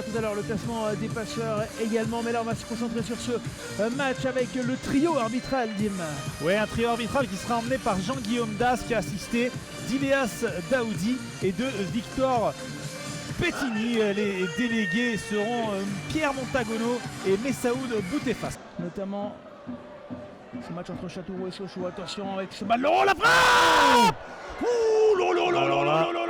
tout à l'heure le classement des passeurs également, mais là on va se concentrer sur ce match avec le trio arbitral, Dim. Oui, un trio arbitral qui sera emmené par Jean-Guillaume Das, qui a assisté d'Iléas Daoudi et de Victor Pettini. Les délégués seront Pierre Montagono et Messaoud Boutefas. Notamment ce match entre Châteauroux et Sochaux. Attention avec ce ballon, la frappe! Ouh,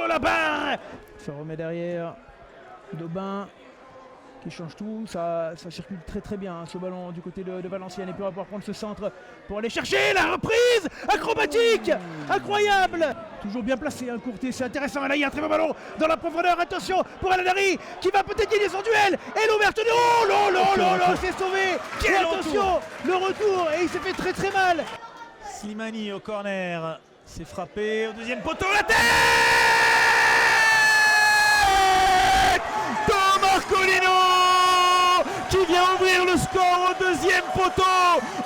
la barre! Ça remet derrière. Daubin qui change tout, ça circule très bien ce ballon du côté de Valenciennes, et puis on va pouvoir prendre ce centre pour aller chercher la reprise acrobatique, incroyable, toujours bien placé, un Courté, c'est intéressant, et là il y a un très bon ballon dans la profondeur, attention pour Aladari qui va peut-être gagner son duel, et l'ouverture, oh là, c'est sauvé, et attention, le retour, et il s'est fait très mal. Slimani au corner, s'est frappé au deuxième poteau, la tête de Marcolino qui vient ouvrir le score au deuxième poteau.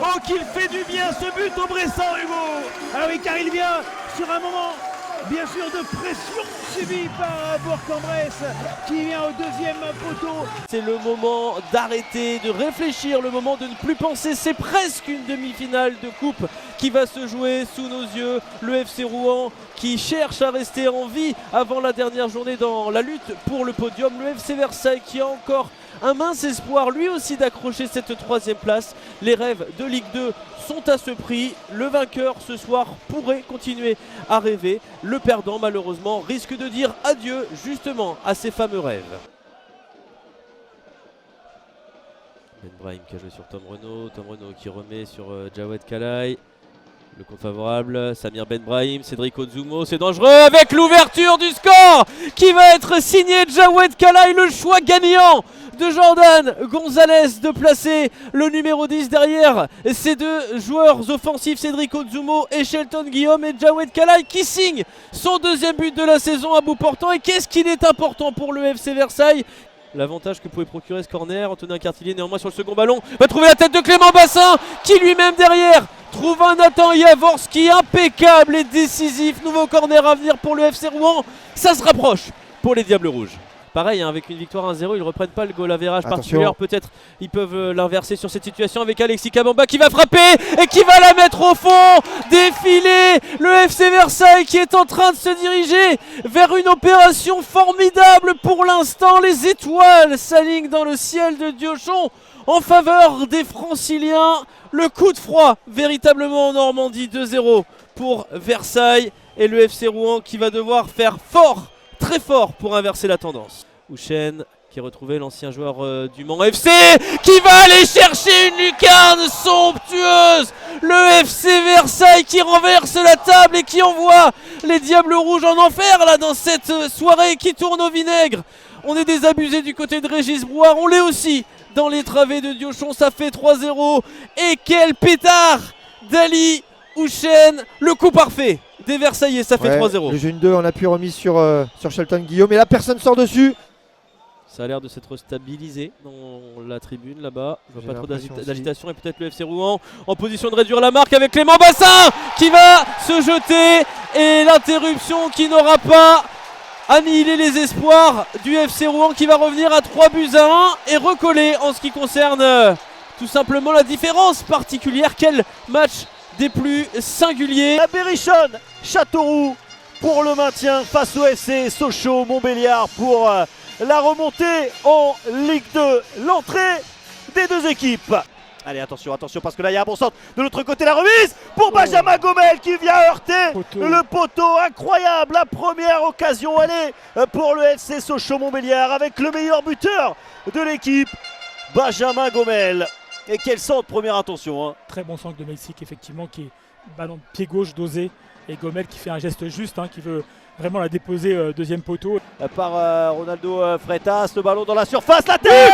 Oh, qu'il fait du bien ce but au Bressan, Hugo. Ah oui, car il vient sur un moment bien sûr de pression subie par Bourg-en-Bresse qui vient au deuxième poteau. C'est le moment d'arrêter, de réfléchir, le moment de ne plus penser. C'est presque une demi-finale de coupe qui va se jouer sous nos yeux. Le FC Rouen qui cherche à rester en vie avant la dernière journée dans la lutte pour le podium. Le FC Versailles qui a encore un mince espoir lui aussi d'accrocher cette troisième place. Les rêves de Ligue 2 sont à ce prix. Le vainqueur ce soir pourrait continuer à rêver. Le perdant malheureusement risque de dire adieu justement à ces fameux rêves. Ben Brahim qui a joué sur Tom Renaud qui remet sur Jawed Kalai. Le compte favorable, Samir Ben Brahim, Cédric Ozumo, c'est dangereux avec l'ouverture du score qui va être signé Jawed Kalai, le choix gagnant de Jordan Gonzalez de placer le numéro 10 derrière ces deux joueurs offensifs, Cédric Ozumo et Shelton Guillaume, et Jawed Kalai qui signe son deuxième but de la saison à bout portant. Et qu'est-ce qu'il est important pour le FC Versailles. L'avantage que pouvait procurer ce corner, Antonin Cartillier néanmoins sur le second ballon va trouver la tête de Clément Bassin qui lui-même derrière trouve un Nathan Jaworski impeccable et décisif. Nouveau corner à venir pour le FC Rouen, ça se rapproche pour les Diables Rouges. Pareil, hein, avec une victoire 1-0, ils ne reprennent pas le goal average particulier. Peut-être ils peuvent l'inverser sur cette situation avec Alexis Kabamba qui va frapper et qui va la mettre au fond. Défilé, le FC Versailles qui est en train de se diriger vers une opération formidable pour l'instant. Les étoiles s'alignent dans le ciel de Diochon en faveur des Franciliens. Le coup de froid véritablement en Normandie, 2-0 pour Versailles, et le FC Rouen qui va devoir faire fort, très fort pour inverser la tendance. Houchen qui a retrouvé l'ancien joueur du Mans FC qui va aller chercher une lucarne somptueuse. Le FC Versailles qui renverse la table et qui envoie les Diables Rouges en enfer là dans cette soirée qui tourne au vinaigre. On est désabusé du côté de Régis Brouard, on l'est aussi dans les travées de Diochon, ça fait 3-0. Et quel pétard d'Ali Houchen, le coup parfait des Versaillais, ça fait 3-0. Le jeu 2 en appui remis sur Shelton Guillaume, et là personne sort dessus. Ça a l'air de s'être stabilisé dans la tribune là-bas. Je vois pas trop d'agitation, et peut-être le FC Rouen en position de réduire la marque avec Clément Bassin qui va se jeter, et l'interruption qui n'aura pas annihilé les espoirs du FC Rouen qui va revenir à 3-1 et recoller en ce qui concerne tout simplement la différence particulière. Quel match des plus singuliers. La Berrichonne, Châteauroux pour le maintien face au FC Sochaux-Montbéliard pour la remontée en Ligue 2. L'entrée des deux équipes. Allez, attention parce que là il y a un bon centre. De l'autre côté, la remise pour Benjamin Gomel qui vient heurter le poteau. Incroyable, la première occasion allée pour le FC Sochaux-Montbéliard avec le meilleur buteur de l'équipe, Benjamin Gomel. Et quel centre, première intention. Très bon centre de Mexique, effectivement, qui est ballon pied gauche dosé. Et Gomel qui fait un geste juste, qui veut vraiment la déposer deuxième poteau. Par Ronaldo Freitas, le ballon dans la surface, la tête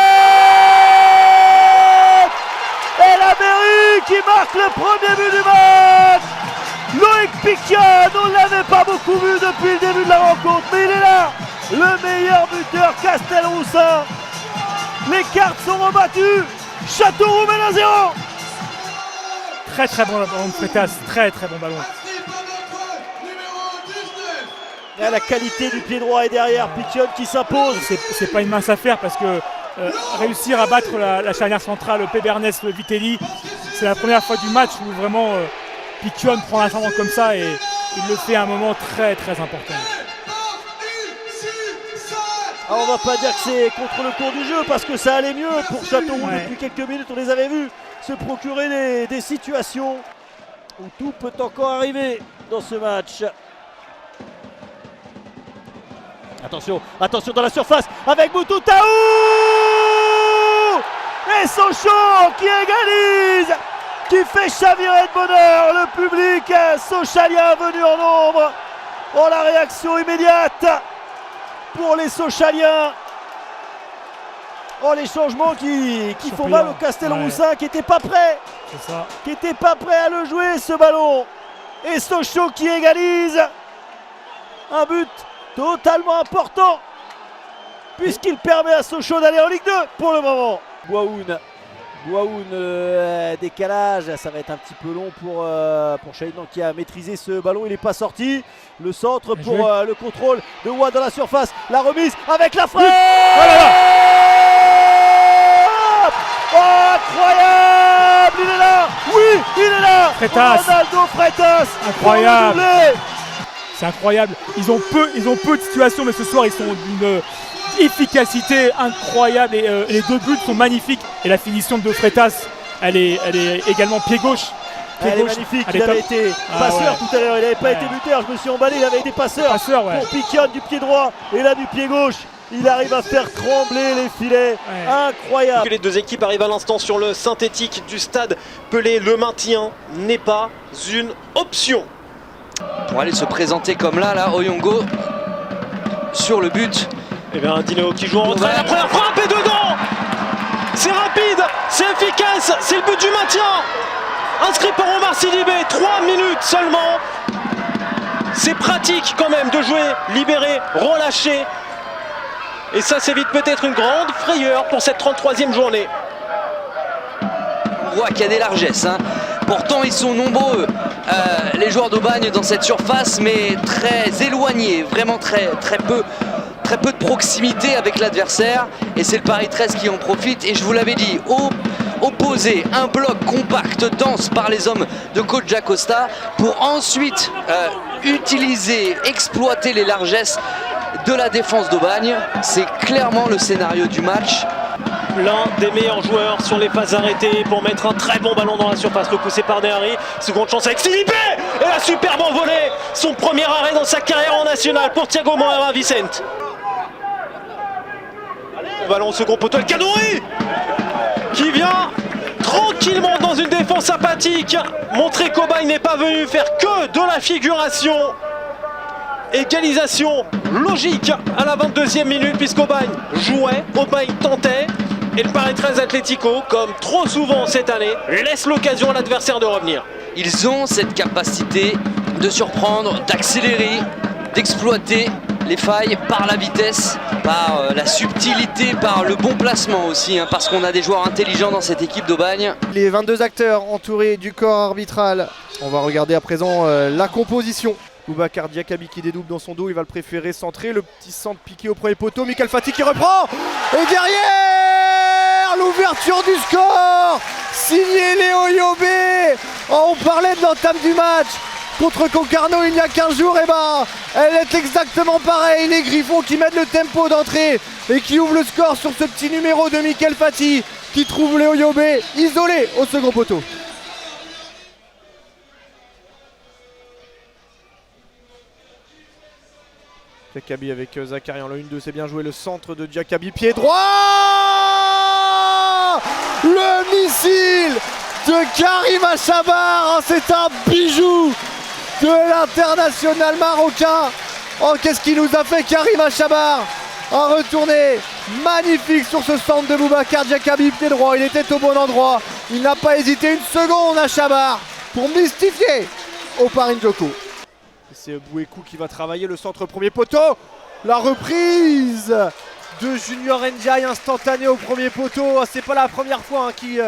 et la Berry qui marque le premier but du match. Loïc Piquion, on ne l'avait pas beaucoup vu depuis le début de la rencontre, mais il est là, le meilleur buteur Castelroussin. Les cartes sont rebattues. Châteauroux mène à 0. Très bon ballon de Freitas, très bon ballon. La qualité du pied droit est derrière, Piquion qui s'impose. C'est pas une mince affaire parce que réussir à battre la charnière centrale Pébernes-Vitelli, c'est la première fois du match où vraiment Piquion prend l'ascendant comme ça et il le fait à un moment très très important. Alors on va pas dire que c'est contre le cours du jeu parce que ça allait mieux pour Châteauroux depuis quelques minutes. On les avait vus se procurer des situations où tout peut encore arriver dans ce match. Attention, attention dans la surface avec Boutoutaou et Sochaux qui égalise, qui fait chavirer de bonheur le public sochalien venu en nombre. Oh, la réaction immédiate pour les Sochaliens. Oh, les changements qui font mal au Castelroussin qui n'était pas prêt. C'est ça. Qui n'était pas prêt à le jouer ce ballon. Et Sochaux qui égalise. Un but totalement important puisqu'il permet à Sochaux d'aller en Ligue 2 pour le moment. Bouaoun, décalage, ça va être un petit peu long pour Chahidan qui a maîtrisé ce ballon, il n'est pas sorti. Le centre pour le contrôle de Ouad dans la surface, la remise avec la frappe. Oh, incroyable, il est là. Oui, il est là. Freitas. Ronaldo Freitas. Incroyable. C'est incroyable. Ils ont peu de situations, mais ce soir ils sont d'une efficacité incroyable et les deux buts sont magnifiques. Et la finition de Freitas, elle est également pied gauche. Elle est magnifique, il avait été passeur tout à l'heure, il n'avait pas été buteur, je me suis emballé, il avait été passeur pour Piquion du pied droit et là du pied gauche. Il arrive à faire trembler les filets, incroyable. Les deux équipes arrivent à l'instant sur le synthétique du stade Pelé. Le maintien n'est pas une option. Pour aller se présenter comme là, Oyongo sur le but. Et bien Dino qui joue en retrait, la première frappe est dedans. C'est rapide, c'est efficace, c'est le but du maintien. Inscrit par Omar Sidibé, 3 minutes seulement. C'est pratique quand même de jouer libéré, relâché. Et ça s'évite peut-être une grande frayeur pour cette 33e journée. On voit qu'il y a des largesses. Pourtant ils sont nombreux, les joueurs d'Aubagne dans cette surface, mais très éloignés, vraiment très peu de proximité avec l'adversaire. Et c'est le Paris 13 qui en profite. Et je vous l'avais dit, opposer un bloc compact, dense par les hommes de coach Jacosta pour ensuite exploiter les largesses de la défense d'Aubagne. C'est clairement le scénario du match. L'un des meilleurs joueurs sur les phases arrêtées pour mettre un très bon ballon dans la surface, repoussé par Derry. Seconde chance avec Philippe et la superbe envolée. Son premier arrêt dans sa carrière en national pour Thiago Moreira Vicente. Ballon au second poteau, El Khadouri qui vient tranquillement dans une défense apathique montrer qu'Aubagne n'est pas venu faire que de la figuration. Égalisation logique à la 22e minute puisqu'Aubagne jouait, Aubagne tentait et le Paris 13 Atlético, comme trop souvent cette année, laisse l'occasion à l'adversaire de revenir. Ils ont cette capacité de surprendre, d'accélérer, d'exploiter les failles par la vitesse, par la subtilité, par le bon placement aussi, parce qu'on a des joueurs intelligents dans cette équipe d'Aubagne. Les 22 acteurs entourés du corps arbitral. On va regarder à présent la composition. Boubacar Diakabi qui dédouble dans son dos, il va le préférer centrer. Le petit centre piqué au premier poteau, Michael Fati qui reprend. Et derrière, l'ouverture du score signé Léo Yobé. On parlait de l'entame du match contre Concarneau il y a 15 jours, et elle est exactement pareille. Les Griffons qui mettent le tempo d'entrée et qui ouvrent le score sur ce petit numéro de Michael Fati qui trouve Léo Yobé isolé au second poteau. Diakabi avec Zakarian, le 1-2, c'est bien joué, le centre de Diakabi, pied droit. Le missile de Karim Achabar, c'est un bijou de l'international marocain. Oh, qu'est-ce qu'il nous a fait Karim Achabar. Un retourné magnifique sur ce centre de Boubacar Diakabi, pied droit, il était au bon endroit. Il n'a pas hésité une seconde Achabar pour mystifier Oparin Djoko. C'est Bouékou qui va travailler le centre premier poteau. La reprise de Junior Ndiaye instantanée au premier poteau. C'est pas la première fois qu'il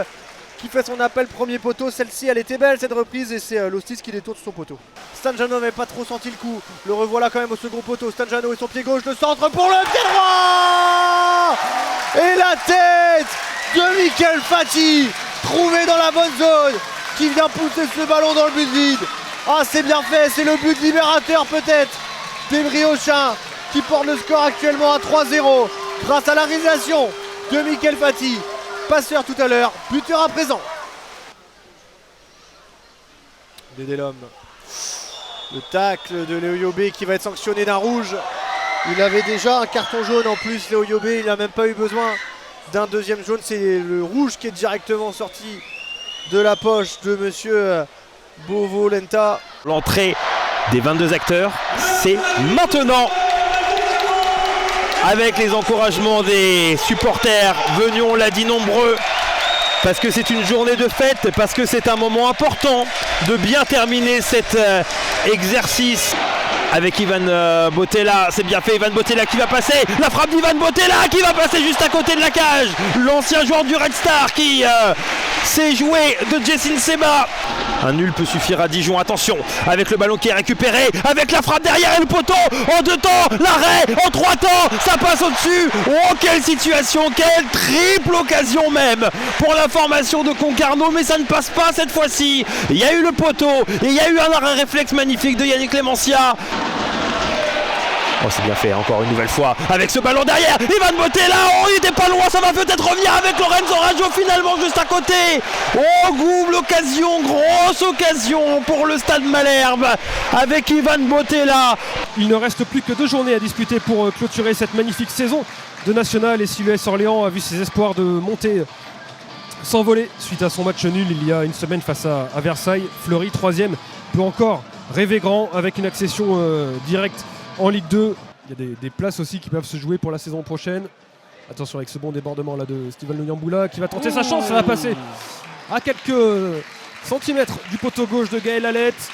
qui fait son appel premier poteau. Celle-ci, elle était belle cette reprise et c'est Lostis qui détourne son poteau. Stanjano n'avait pas trop senti le coup. Le revoilà quand même au second poteau. Stanjano et son pied gauche, le centre pour le pied droit. Et la tête de Michael Fati, trouvé dans la bonne zone, qui vient pousser ce ballon dans le but vide. Ah, c'est bien fait, c'est le but libérateur peut-être des Briochins qui porte le score actuellement à 3-0 grâce à la réalisation de Michael Fati. Passeur tout à l'heure, buteur à présent. Dédé Lhomme. Le tacle de Léo Yobé qui va être sanctionné d'un rouge. Il avait déjà un carton jaune en plus, Léo Yobé, il n'a même pas eu besoin d'un deuxième jaune. C'est le rouge qui est directement sorti de la poche de monsieur Bovolenta. L'entrée des 22 acteurs, c'est maintenant. Avec les encouragements des supporters venus, on l'a dit, nombreux. Parce que c'est une journée de fête, parce que c'est un moment important de bien terminer cet exercice. Avec Ivan Botella, c'est bien fait, Ivan Botella qui va passer, la frappe d'Ivan Botella qui va passer juste à côté de la cage. L'ancien joueur du Red Star qui s'est joué de Jessin Seba. Un nul peut suffire à Dijon, attention, avec le ballon qui est récupéré, avec la frappe derrière et le poteau, en 2 temps, l'arrêt, en 3 temps, ça passe au-dessus. Oh, quelle situation, quelle triple occasion même pour la formation de Concarneau, mais ça ne passe pas cette fois-ci. Il y a eu le poteau, et il y a eu un arrêt réflexe magnifique de Yannick Clémencia. Oh, c'est bien fait, encore une nouvelle fois, avec ce ballon derrière, Ivan Botella, oh, il était pas loin, ça va peut-être revenir avec Lorenzo Raggio finalement juste à côté. Oh, double occasion, grosse occasion pour le Stade Malherbe, avec Ivan Botella. Il ne reste plus que 2 journées à disputer pour clôturer cette magnifique saison de National, et si l'US Orléans a vu ses espoirs de monter s'envoler suite à son match nul il y a une semaine face à Versailles, Fleury, 3e, peut encore rêver grand avec une accession directe en Ligue 2. Il y a des places aussi qui peuvent se jouer pour la saison prochaine. Attention avec ce bon débordement là de Steven Luyamboula qui va tenter sa chance, ça va passer à quelques centimètres du poteau gauche de Gaël Alette.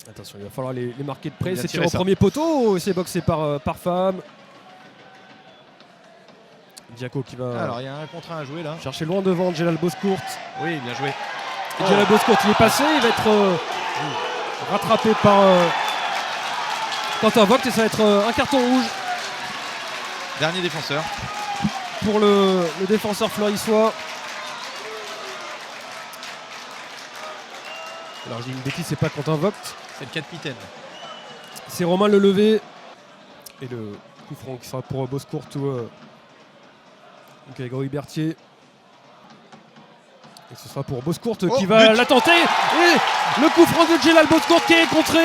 Attention, il va falloir les marquer de près, c'est tiré au premier poteau, c'est boxé par Fam. Diaco qui va... Alors il y a un contre 1 à jouer là. Chercher loin devant Jelal Boscourt. Oui, bien joué. Jelal Boscourt il est passé, il va être rattrapé par Quentin Vogt et ça va être un carton rouge. Dernier défenseur. Pour le défenseur fleurissois. Alors je dis une bêtise, c'est pas Quentin Vogt. C'est le capitaine. C'est Romain Lelevé. Et le coup franc qui sera pour Boscourt ou Grégory Berthier. Et ce sera pour Boscourt qui va la tenter. Et le coup franc de Jelal Boscourt qui est contré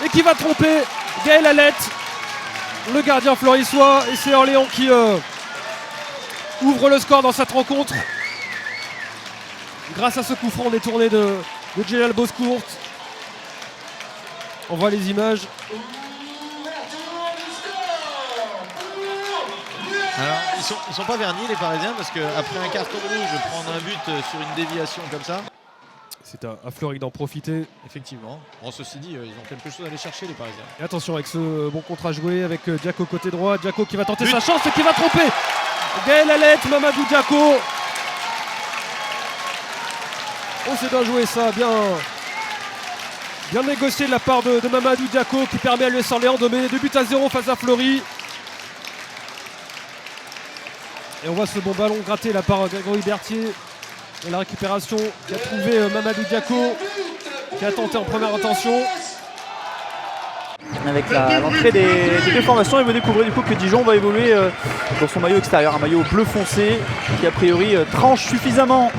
et qui va tromper Gaël Alette, le gardien fleurissois. Et c'est Orléans qui ouvre le score dans cette rencontre grâce à ce coup franc détourné de Jelal Boscourt. On voit les images. Alors ils sont pas vernis les Parisiens parce qu'après un carton rouge, prendre un but sur une déviation comme ça. C'est à Fleury d'en profiter. Effectivement. Bon, ceci dit, ils ont quelque chose à aller chercher les Parisiens. Et attention avec ce bon contrat joué avec Diaco côté droit. Diaco qui va tenter sa chance et qui va tromper Gaël Alette, Mamadou Diaco. Oh, c'est bien joué ça, bien négocié de la part de Mamadou Diaco qui permet à l'US Orléans de mener 2-0 face à Fleury. Et on voit ce bon ballon gratté là par Grégory Berthier. Et la récupération qui a trouvé Mamadou Diaco qui a tenté en première intention. Avec l'entrée des deux formations, il veut découvrir du coup que Dijon va évoluer dans son maillot extérieur, un maillot bleu foncé qui a priori tranche suffisamment.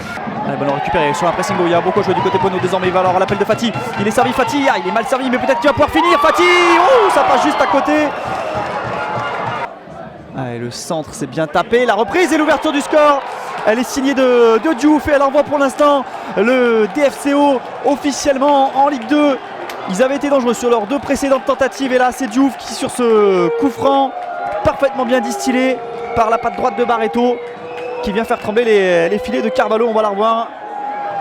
Le ballon récupéré sur un pressing, il y a beaucoup à jouer du côté Pono désormais, il va avoir l'appel de Fati, il est servi Fati, il est mal servi mais peut-être qu'il va pouvoir finir Fati, oh, ça passe juste à côté. Et le centre c'est bien tapé, la reprise et l'ouverture du score, elle est signée de Diouf et elle envoie pour l'instant le DFCO officiellement en Ligue 2. Ils avaient été dangereux sur leurs 2 précédentes tentatives et là c'est Diouf qui sur ce coup franc parfaitement bien distillé par la patte droite de Barreto qui vient faire trembler les filets de Carvalho. On va la revoir.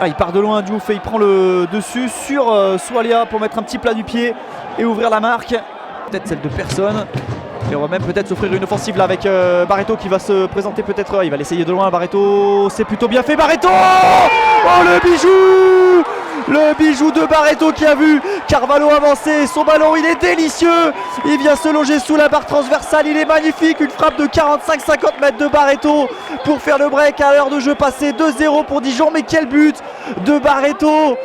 Il part de loin Diouf et il prend le dessus sur Soualia pour mettre un petit plat du pied et ouvrir la marque. Peut-être celle de personne. Et on va même peut-être s'offrir une offensive là avec Barreto qui va se présenter peut-être. Il va l'essayer de loin. Barreto, c'est plutôt bien fait. Barreto, oh le bijou! Le bijou de Barreto qui a vu Carvalho avancer. Son ballon, il est délicieux. Il vient se loger sous la barre transversale. Il est magnifique. Une frappe de 45-50 mètres de Barreto pour faire le break à l'heure de jeu passé. 2-0 pour Dijon. Mais quel but de Barreto!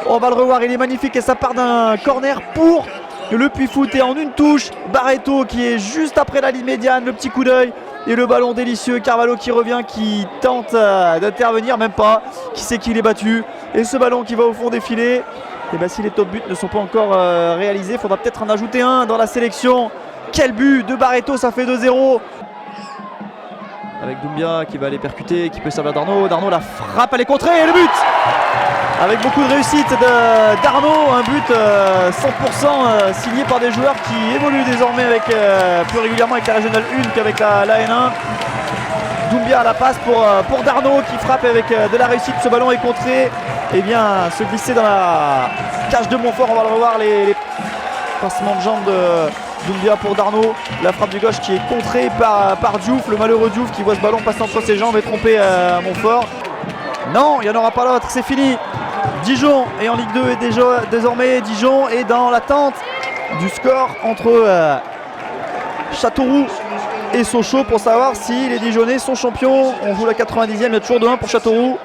On va le revoir. Il est magnifique et ça part d'un corner pour le Puy-Foot. Et en une touche, Barreto qui est juste après la ligne médiane. Le petit coup d'œil. Et le ballon délicieux, Carvalho qui revient, qui tente d'intervenir, même pas, qui sait qu'il est battu. Et ce ballon qui va au fond des filets, et bien si les top buts ne sont pas encore réalisés, il faudra peut-être en ajouter un dans la sélection. Quel but de Barreto, ça fait 2-0. Avec Doumbia qui va aller percuter, qui peut servir Darnaud. Darnaud, la frappe, elle est contrée et le but avec beaucoup de réussite d'Arnaud, un but 100% signé par des joueurs qui évoluent désormais avec, plus régulièrement avec la Régionale 1 qu'avec la N1. Doumbia à la passe pour Darnaud qui frappe avec de la réussite. Ce ballon est contré et vient se glisser dans la cage de Montfort. On va le revoir, les passements de jambes de Doumbia pour Darnaud. La frappe du gauche qui est contrée par Diouf, le malheureux Diouf qui voit ce ballon passer entre ses jambes et tromper Montfort. Non, il n'y en aura pas l'autre, c'est fini. Dijon est en Ligue 2 et désormais Dijon est dans l'attente du score entre Châteauroux et Sochaux pour savoir si les Dijonnais sont champions. On joue la 90e, il y a toujours 2-1 pour Châteauroux.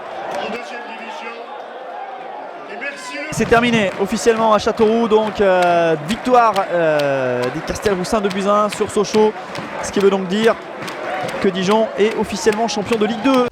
C'est terminé officiellement à Châteauroux, donc victoire des Castelroussins de Buzyn sur Sochaux, ce qui veut donc dire que Dijon est officiellement champion de Ligue 2.